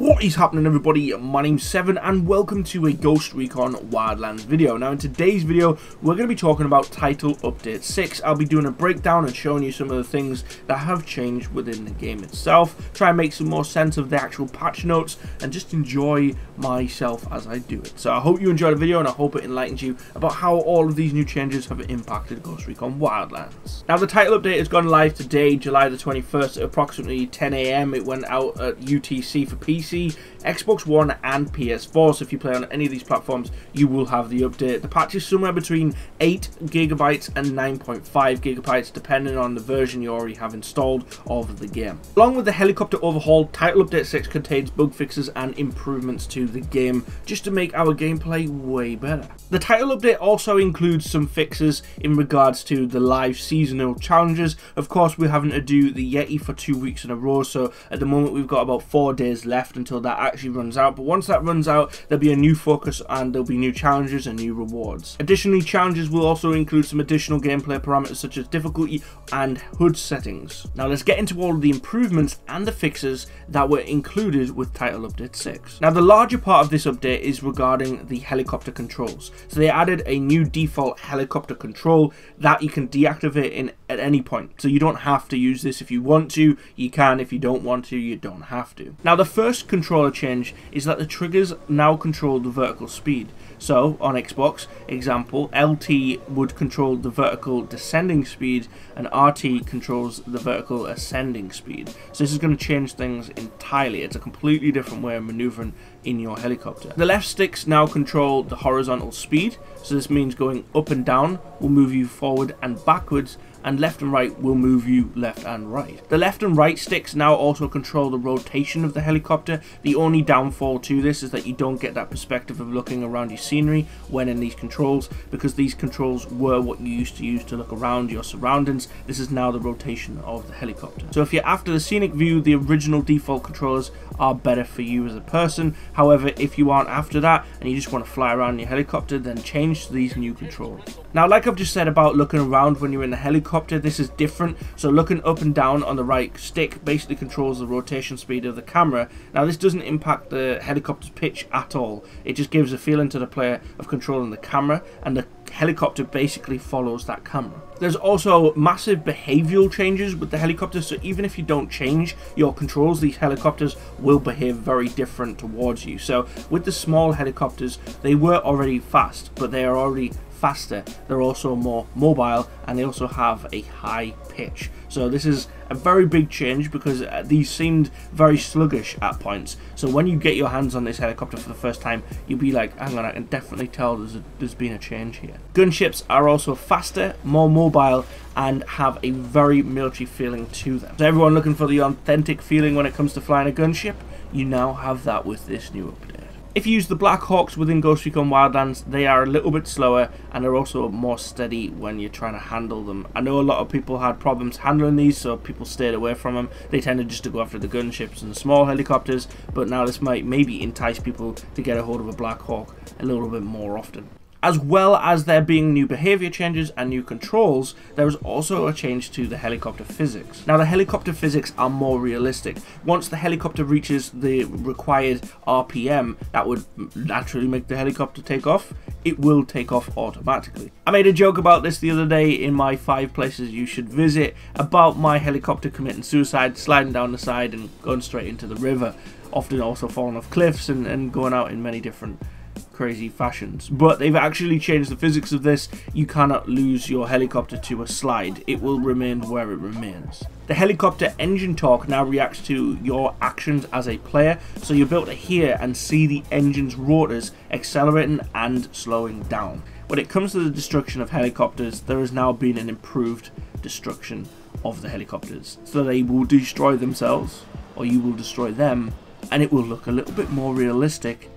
What is happening, everybody? My name's Seven and welcome to a Ghost Recon Wildlands video. Now in today's video we're going to be talking about Title Update 6. I'll be doing a breakdown and showing you some of the things that have changed within the game itself, try and make some more sense of the actual patch notes and just enjoy myself as I do it. So I hope you enjoyed the video and I hope it enlightens you about how all of these new changes have impacted Ghost Recon Wildlands. Now the title update has gone live today, July the 21st at approximately 10 AM. It went out at UTC for PC, Xbox One and PS4, so if you play on any of these platforms you will have the update. The patch is somewhere between 8 GB and 9.5 GB depending on the version you already have installed of the game. Along with the helicopter overhaul, Title Update 6 contains bug fixes and improvements to the game just to make our gameplay way better. The title update also includes some fixes in regards to the live seasonal challenges. Of course, we're having to do the Yeti for 2 weeks in a row, so at the moment we've got about 4 days left until that actually runs out, but once that runs out there'll be a new focus and there'll be new challenges and new rewards. Additionally, challenges will also include some additional gameplay parameters such as difficulty and HUD settings. Now let's get into all of the improvements and the fixes that were included with Title Update 6. Now the larger part of this update is regarding the helicopter controls. So they added a new default helicopter control that you can deactivate at any point. So you don't have to use this. If you want to, you can. If you don't want to, you don't have to. Now the first controller change is that the triggers now control the vertical speed. So on Xbox, example, LT would control the vertical descending speed and RT controls the vertical ascending speed. So this is going to change things entirely. It's a completely different way of maneuvering in your helicopter. The left sticks now control the horizontal speed, so this means going up and down will move you forward and backwards, and left and right will move you left and right. The left and right sticks now also control the rotation of the helicopter. The only downfall to this is that you don't get that perspective of looking around your scenery when in these controls, because these controls were what you used to use to look around your surroundings. This is now the rotation of the helicopter. So if you're after the scenic view, the original default controllers are better for you as a person. However, if you aren't after that and you just want to fly around your helicopter, then change to these new controls. Now, like I've just said about looking around when you're in the helicopter, this is different. So looking up and down on the right stick basically controls the rotation speed of the camera. Now this doesn't impact the helicopter's pitch at all. It just gives a feeling to the player of controlling the camera, and the helicopter basically follows that camera. There's also massive behavioral changes with the helicopter, so even if you don't change your controls, these helicopters will behave very different towards you. So with the small helicopters, they were already fast, but they are already faster. They're also more mobile and they also have a high pitch. So this is a very big change because these seemed very sluggish at points. So when you get your hands on this helicopter for the first time, you'll be like, hang on, I can definitely tell there's been a change here. Gunships are also faster, more mobile, and have a very military feeling to them. So everyone looking for the authentic feeling when it comes to flying a gunship, you now have that with this new update. If you use the Black Hawks within Ghost Recon Wildlands, they are a little bit slower and they're also more steady when you're trying to handle them. I know a lot of people had problems handling these, so people stayed away from them. They tended just to go after the gunships and the small helicopters, but now this might maybe entice people to get a hold of a Black Hawk a little bit more often. As well as there being new behavior changes and new controls, there is also a change to the helicopter physics. Now the helicopter physics are more realistic. Once the helicopter reaches the required RPM, that would naturally make the helicopter take off. It will take off automatically. I made a joke about this the other day in my 5 places you should visit about my helicopter committing suicide, sliding down the side and going straight into the river, often also falling off cliffs and going out in many different crazy fashions. But they've actually changed the physics of this. You cannot lose your helicopter to a slide. It will remain where it remains. The helicopter engine torque now reacts to your actions as a player, so you'll be able to hear and see the engine's rotors accelerating and slowing down. When it comes to the destruction of helicopters, there has now been an improved destruction of the helicopters. So they will destroy themselves, or you will destroy them, and it will look a little bit more realistic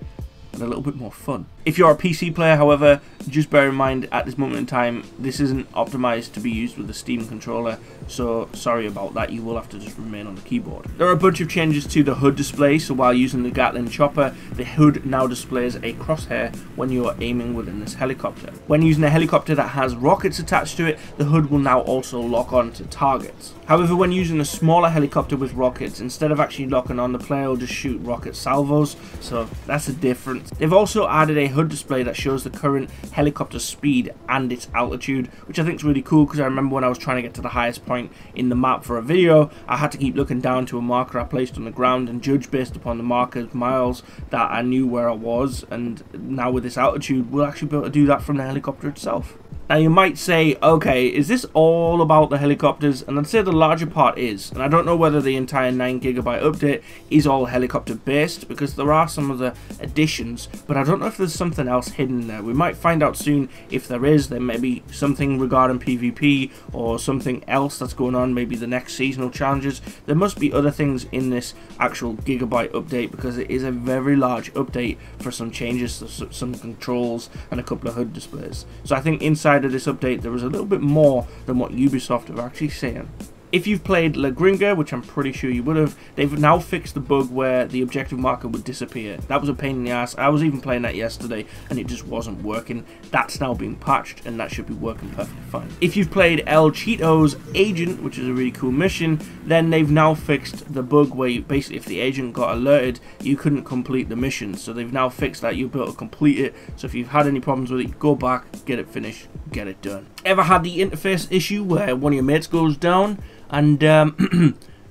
and a little bit more fun. If you're a PC player, however, just bear in mind at this moment in time, this isn't optimized to be used with the Steam controller, so sorry about that, you will have to just remain on the keyboard. There are a bunch of changes to the HUD display, so while using the Gatling chopper, the HUD now displays a crosshair when you are aiming within this helicopter. When using a helicopter that has rockets attached to it, the HUD will now also lock on to targets. However, when using a smaller helicopter with rockets, instead of actually locking on, the player will just shoot rocket salvos, so that's a difference. They've also added a HUD display that shows the current helicopter speed and its altitude, which I think is really cool, because I remember when I was trying to get to the highest point in the map for a video, I had to keep looking down to a marker I placed on the ground and judge based upon the marker's miles that I knew where I was, and now with this altitude we'll actually be able to do that from the helicopter itself. Now you might say, okay, is this all about the helicopters? And I'd say the larger part is, and I don't know whether the entire 9GB update is all helicopter based, because there are some other additions, but I don't know if there's something else hidden there. We might find out soon. If there is, there may be something regarding PvP or something else that's going on, maybe the next seasonal challenges. There must be other things in this actual gigabyte update, because it is a very large update for some changes to some controls and a couple of HUD displays. So I think inside of this update there was a little bit more than what Ubisoft are actually saying. If you've played La Gringa, which I'm pretty sure you would have, they've now fixed the bug where the objective marker would disappear. That was a pain in the ass. I was even playing that yesterday and it just wasn't working. That's now being patched and that should be working perfectly fine. If you've played El Cheeto's Agent, which is a really cool mission, then they've now fixed the bug where you, basically if the agent got alerted, you couldn't complete the mission. So they've now fixed that, you'll be able to complete it. So if you've had any problems with it, go back, get it finished, get it done. Ever had the interface issue where one of your mates goes down and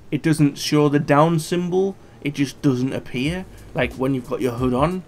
it doesn't show the down symbol, it just doesn't appear, like when you've got your HUD on?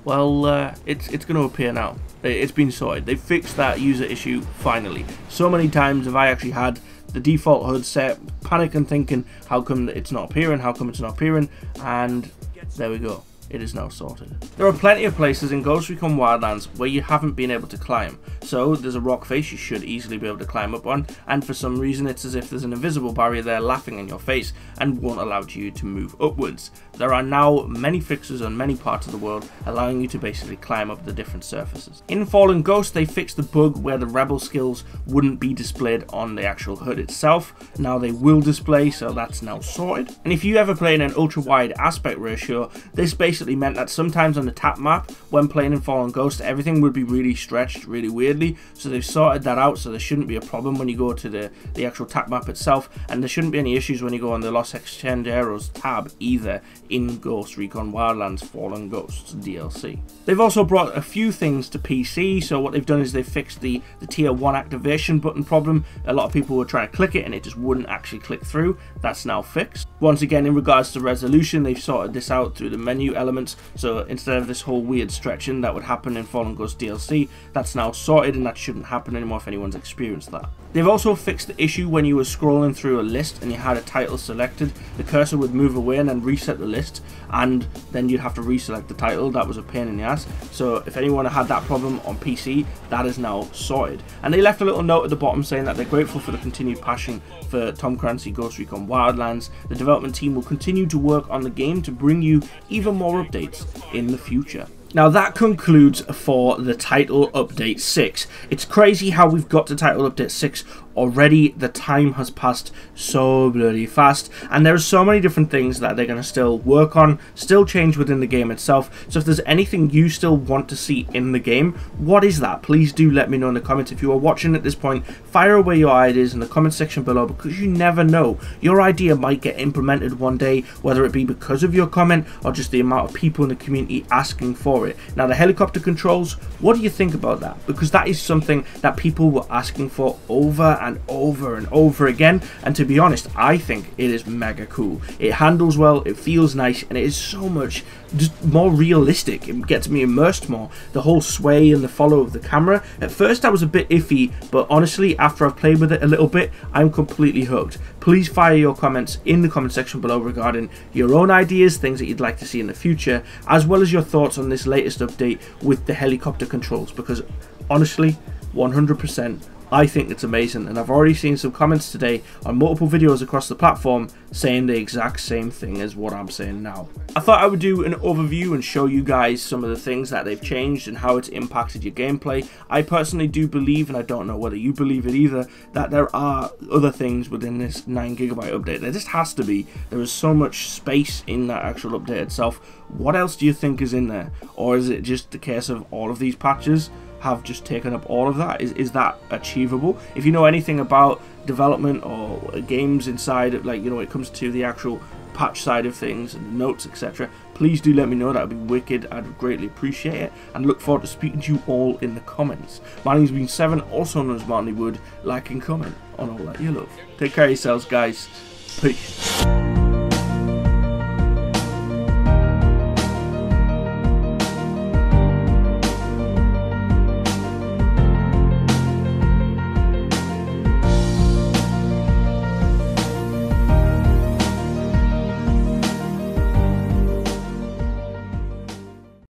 Well, it's going to appear now. It's been sorted. They fixed that user issue finally. So many times have I actually had the default HUD set, panicking thinking, how come it's not appearing, how come it's not appearing, and there we go. It is now sorted. There are plenty of places in Ghost Recon Wildlands where you haven't been able to climb. So there's a rock face you should easily be able to climb up on, and for some reason it's as if there's an invisible barrier there laughing in your face and won't allow you to move upwards. There are now many fixes on many parts of the world allowing you to basically climb up the different surfaces. In Fallen Ghost they fixed the bug where the rebel skills wouldn't be displayed on the actual HUD itself. Now they will display, so that's now sorted. And if you ever play in an ultra wide aspect ratio, this basically meant that sometimes on the tap map when playing in Fallen Ghost everything would be really stretched really weirdly, so they've sorted that out, so there shouldn't be a problem when you go to the actual tap map itself, and there shouldn't be any issues when you go on the Los Extenderos tab either in Ghost Recon Wildlands Fallen Ghosts DLC. They've also brought a few things to PC, so what they've done is they've fixed the tier 1 activation button problem. A lot of people were trying to click it and it just wouldn't actually click through. That's now fixed. Once again, in regards to resolution, they've sorted this out through the menu elements, so instead of this whole weird stretching that would happen in Fallen Ghost DLC, that's now sorted and that shouldn't happen anymore if anyone's experienced that. They've also fixed the issue when you were scrolling through a list and you had a title selected, the cursor would move away and then reset the list, and then you'd have to reselect the title. That was a pain in the ass. So if anyone had that problem on PC, that is now sorted. And they left a little note at the bottom saying that they're grateful for the continued passion for Tom Clancy Ghost Recon Wildlands. The development team will continue to work on the game to bring you even more updates in the future. Now that concludes for the Title Update 6. It's crazy how we've got to Title Update 6 already. The time has passed so bloody fast, and there are so many different things that they're going to still work on, still change within the game itself. So if there's anything you still want to see in the game, what is that? Please do let me know in the comments. If you are watching at this point, fire away your ideas in the comment section below, because you never know, your idea might get implemented one day, whether it be because of your comment or just the amount of people in the community asking for it. Now the helicopter controls, what do you think about that? Because that is something that people were asking for over and over and over again, and to be honest, I think it is mega cool. It handles well, it feels nice, and it is so much just more realistic. It gets me immersed more. The whole sway and the follow of the camera, at first I was a bit iffy, but honestly after I've played with it a little bit, I'm completely hooked. Please fire your comments in the comment section below regarding your own ideas, things that you'd like to see in the future, as well as your thoughts on this latest update with the helicopter controls, because honestly 100% I think it's amazing, and I've already seen some comments today on multiple videos across the platform saying the exact same thing as what I'm saying now. I thought I would do an overview and show you guys some of the things that they've changed and how it's impacted your gameplay. I personally do believe, and I don't know whether you believe it either, that there are other things within this 9GB update. There just has to be. There is so much space in that actual update itself. What else do you think is in there? Or is it just the case of all of these patches have just taken up all of that? Is that achievable? If you know anything about development or games inside of, like, you know, when it comes to the actual patch side of things and notes, etc., please do let me know. That would be wicked. I'd greatly appreciate it, and look forward to speaking to you all in the comments. My name's been Seven, also known as Martin Wood. Like and comment on all that you love. Take care of yourselves, guys. Peace.